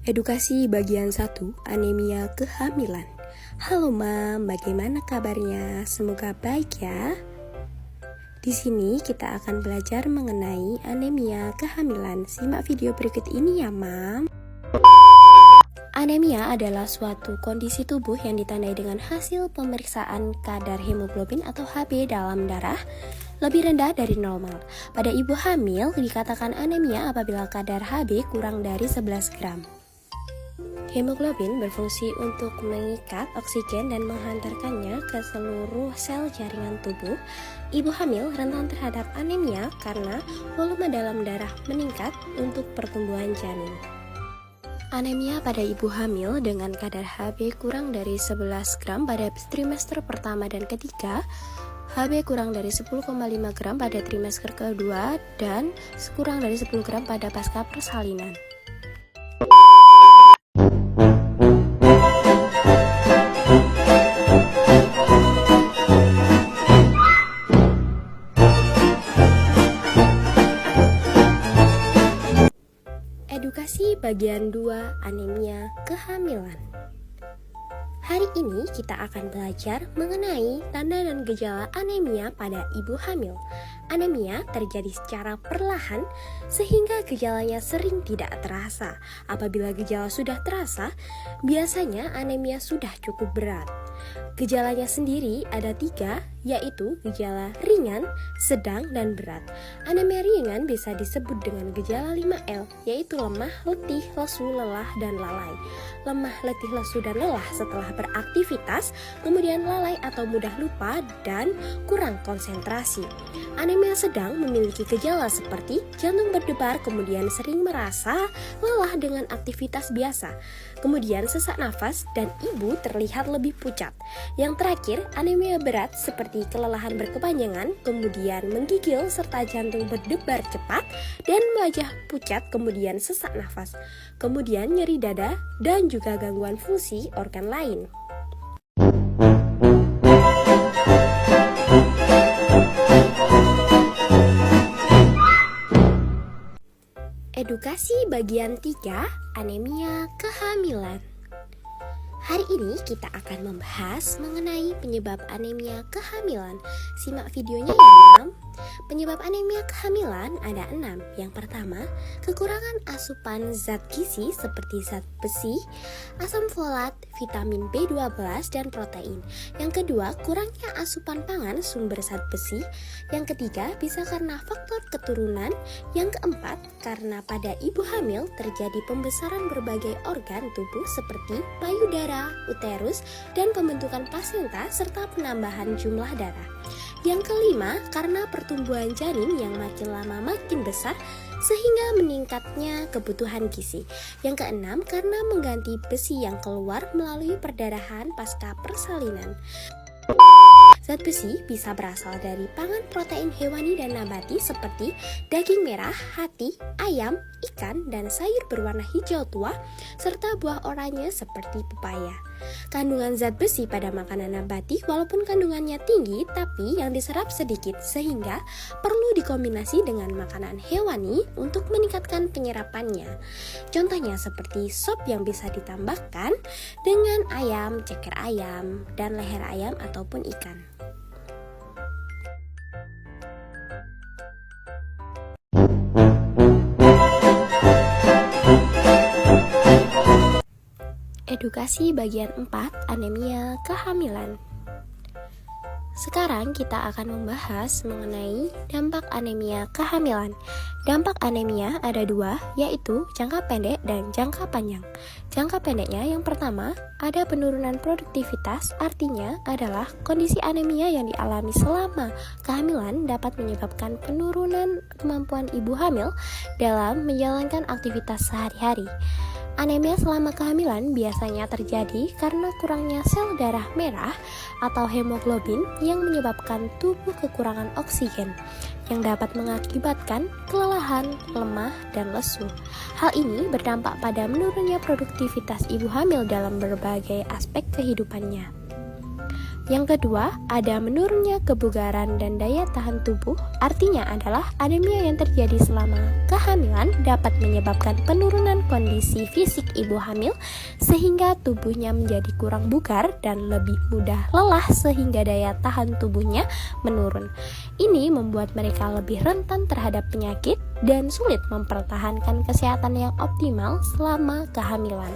Edukasi bagian 1, anemia kehamilan. Halo Mam, bagaimana kabarnya? Semoga baik ya. Di sini kita akan belajar mengenai anemia kehamilan. Simak video berikut ini ya Mam. Anemia adalah suatu kondisi tubuh yang ditandai dengan hasil pemeriksaan kadar hemoglobin atau Hb dalam darah lebih rendah dari normal. Pada ibu hamil dikatakan anemia apabila kadar Hb kurang dari 11 gram. Hemoglobin berfungsi untuk mengikat oksigen dan menghantarkannya ke seluruh sel jaringan tubuh. Ibu hamil rentan terhadap anemia karena volume dalam darah meningkat untuk pertumbuhan janin. Anemia pada ibu hamil dengan kadar Hb kurang dari 11 gram pada trimester pertama dan ketiga, Hb kurang dari 10,5 gram pada trimester kedua, dan kurang dari 10 gram pada pasca persalinan. Edukasi bagian 2, anemia kehamilan. Hari ini kita akan belajar mengenai tanda dan gejala anemia pada ibu hamil. Anemia terjadi secara perlahan sehingga gejalanya sering tidak terasa. Apabila gejala sudah terasa, biasanya anemia sudah cukup berat. Gejalanya sendiri ada 3, yaitu gejala ringan, sedang, dan berat. Anemia ringan bisa disebut dengan gejala 5L, yaitu lemah, letih, lesu, lelah, dan lalai. Lemah, letih, lesu, dan lelah setelah beraktivitas, kemudian lalai atau mudah lupa, dan kurang konsentrasi. Anemia sedang memiliki gejala seperti jantung berdebar, kemudian sering merasa lelah dengan aktivitas biasa, kemudian sesak nafas, dan ibu terlihat lebih pucat. Yang terakhir, anemia berat seperti kelelahan berkepanjangan, kemudian menggigil, serta jantung berdebar cepat, dan wajah pucat, kemudian sesak nafas, kemudian nyeri dada, dan juga gangguan fungsi organ lain. Edukasi bagian 3, anemia kehamilan. Hari ini kita akan membahas mengenai penyebab anemia kehamilan. Simak videonya ya Mam. Penyebab anemia kehamilan ada 6. Yang pertama, kekurangan asupan zat gizi seperti zat besi, asam folat, vitamin B12, dan protein. Yang kedua, kurangnya asupan pangan sumber zat besi. Yang ketiga, bisa karena faktor keturunan. Yang keempat, karena pada ibu hamil terjadi pembesaran berbagai organ tubuh seperti payudara, uterus, dan pembentukan plasenta serta penambahan jumlah darah. Yang kelima, karena pertumbuhan janin yang makin lama makin besar sehingga meningkatnya kebutuhan gizi. Yang keenam, karena mengganti besi yang keluar melalui perdarahan pasca persalinan. Zat besi bisa berasal dari pangan protein hewani dan nabati seperti daging merah, hati, ayam, ikan, dan sayur berwarna hijau tua, serta buah oranye seperti pepaya. Kandungan zat besi pada makanan nabati walaupun kandungannya tinggi, tapi yang diserap sedikit, sehingga perlu dikombinasi dengan makanan hewani untuk meningkatkan penyerapannya. Contohnya seperti sop yang bisa ditambahkan dengan ayam, ceker ayam, dan leher ayam ataupun ikan. Edukasi bagian 4, anemia kehamilan. Sekarang kita akan membahas mengenai dampak anemia kehamilan. Dampak anemia ada 2, yaitu jangka pendek dan jangka panjang. Jangka pendeknya yang pertama, ada penurunan produktivitas, artinya adalah kondisi anemia yang dialami selama kehamilan dapat menyebabkan penurunan kemampuan ibu hamil dalam menjalankan aktivitas sehari-hari. Anemia selama kehamilan biasanya terjadi karena kurangnya sel darah merah atau hemoglobin yang menyebabkan tubuh kekurangan oksigen, yang dapat mengakibatkan kelelahan, lemah, dan lesu. Hal ini berdampak pada menurunnya produktivitas ibu hamil dalam berbagai aspek kehidupannya. Yang kedua, ada menurunnya kebugaran dan daya tahan tubuh. Artinya adalah anemia yang terjadi selama kehamilan dapat menyebabkan penurunan kondisi fisik ibu hamil sehingga tubuhnya menjadi kurang bugar dan lebih mudah lelah sehingga daya tahan tubuhnya menurun. Ini membuat mereka lebih rentan terhadap penyakit dan sulit mempertahankan kesehatan yang optimal selama kehamilan.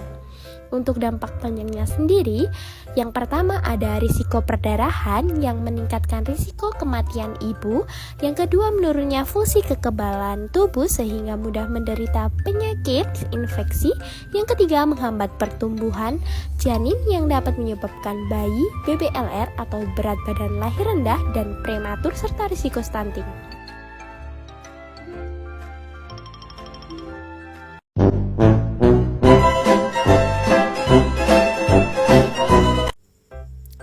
Untuk dampak panjangnya sendiri, yang pertama ada risiko perdarahan yang meningkatkan risiko kematian ibu. Yang kedua, menurunnya fungsi kekebalan tubuh sehingga mudah menderita penyakit infeksi. Yang ketiga, menghambat pertumbuhan janin yang dapat menyebabkan bayi, BBLR atau berat badan lahir rendah dan prematur serta risiko stunting.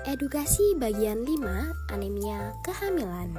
Edukasi bagian 5, anemia kehamilan.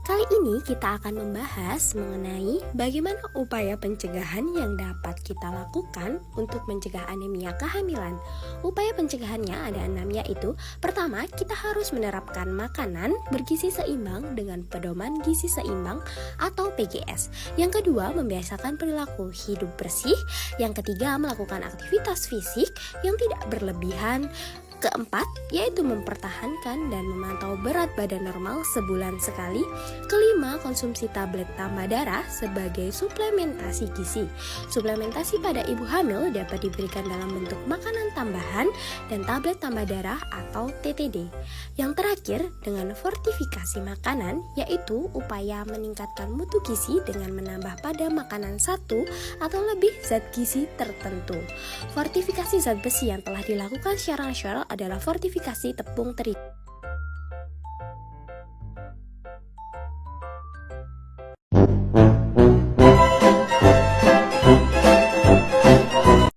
Kali ini kita akan membahas mengenai bagaimana upaya pencegahan yang dapat kita lakukan untuk mencegah anemia kehamilan. Upaya pencegahannya ada 6, yaitu pertama, kita harus menerapkan makanan bergizi seimbang dengan pedoman gizi seimbang atau PGS. Yang kedua, membiasakan perilaku hidup bersih. Yang ketiga, melakukan aktivitas fisik yang tidak berlebihan. Keempat, yaitu mempertahankan dan memantau berat badan normal sebulan sekali. Kelima, konsumsi tablet tambah darah sebagai suplementasi gizi. Suplementasi pada ibu hamil dapat diberikan dalam bentuk makanan tambahan dan tablet tambah darah atau TTD. Yang terakhir, dengan fortifikasi makanan, yaitu upaya meningkatkan mutu gizi dengan menambah pada makanan satu atau lebih zat gizi tertentu. Fortifikasi zat besi yang telah dilakukan secara nasional adalah fortifikasi tepung terigu.